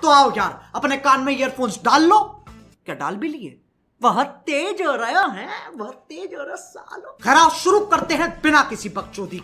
तो आओ यार, अपने कान में ईयरफोन्स डाल लो। क्या डाल भी लिए? वह तेज हो रहा है, वह तेज हो रहा सालो। खैर शुरू करते हैं बिना किसी बकचोदी।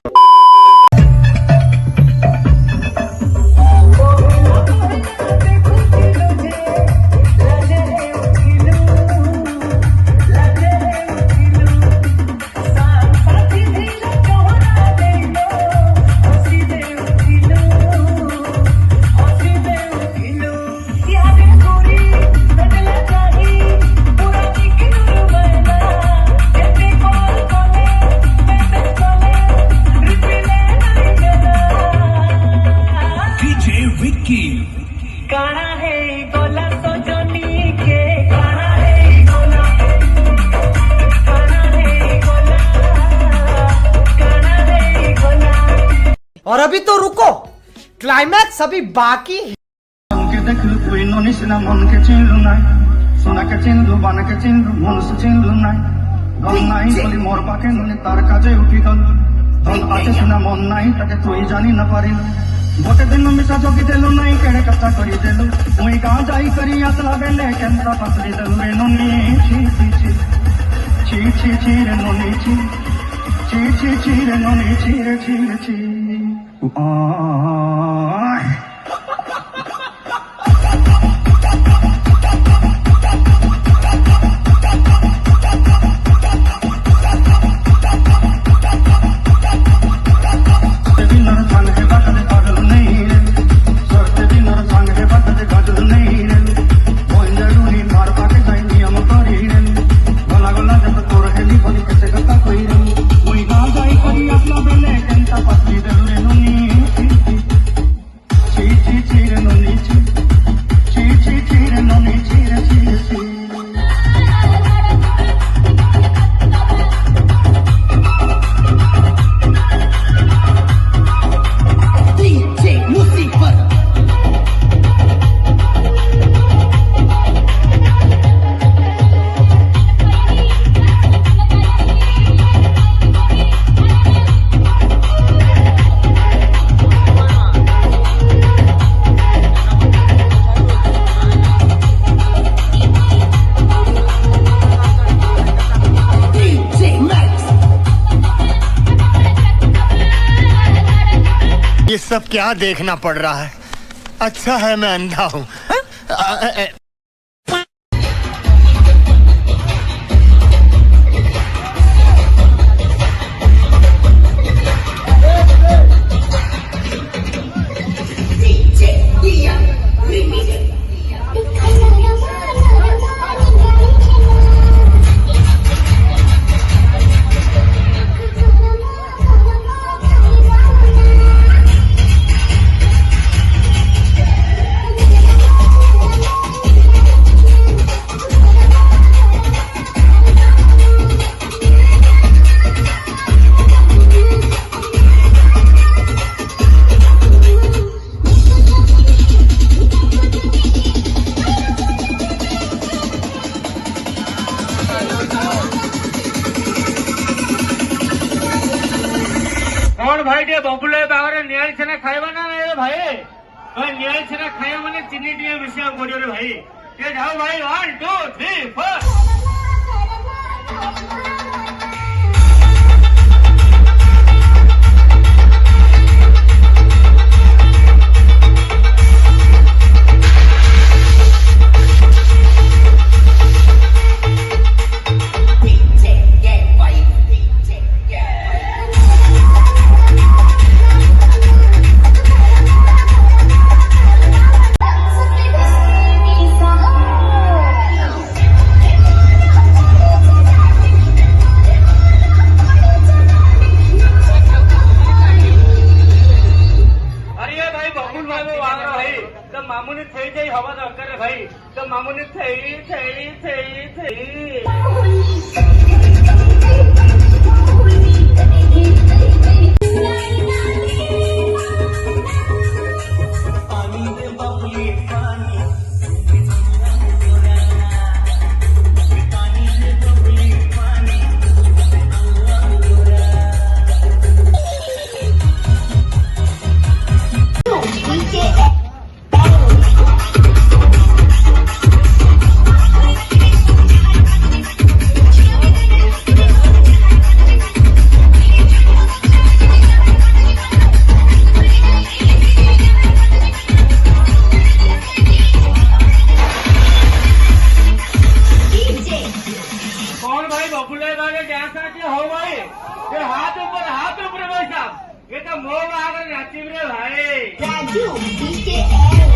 और अभी तो रुको, क्लाइमैक्स अभी बाकी है। गोटे दिन मिसा जोगी देलु नहीं केड़े कष्टा करी देलु मुई कहाँ जाई करी असला बेले केंता पसरी देलु रे नोनी छी छी छी छी छी छी रे नोनी छी छी छी छी रे नोनी छी रे छी रे छी ये सब क्या देखना पड़ रहा है? अच्छा है मैं अंधा हूँ। भाई टे बबुले बाहर नियाली छेना खाइबा ना रे भाई भाई नियाली छेना खाइबा माने चिनी टिया मिसिया पड़ियो रे भाई के जाओ भाई 1 2 3 4 मामूनी થઈ જાય હવા દરકાર રે ભાઈ તો મામૂની થઈ ମୋ ବାହାଘର ନାଚିବି ରେ ଭାଇ Raju, DKL.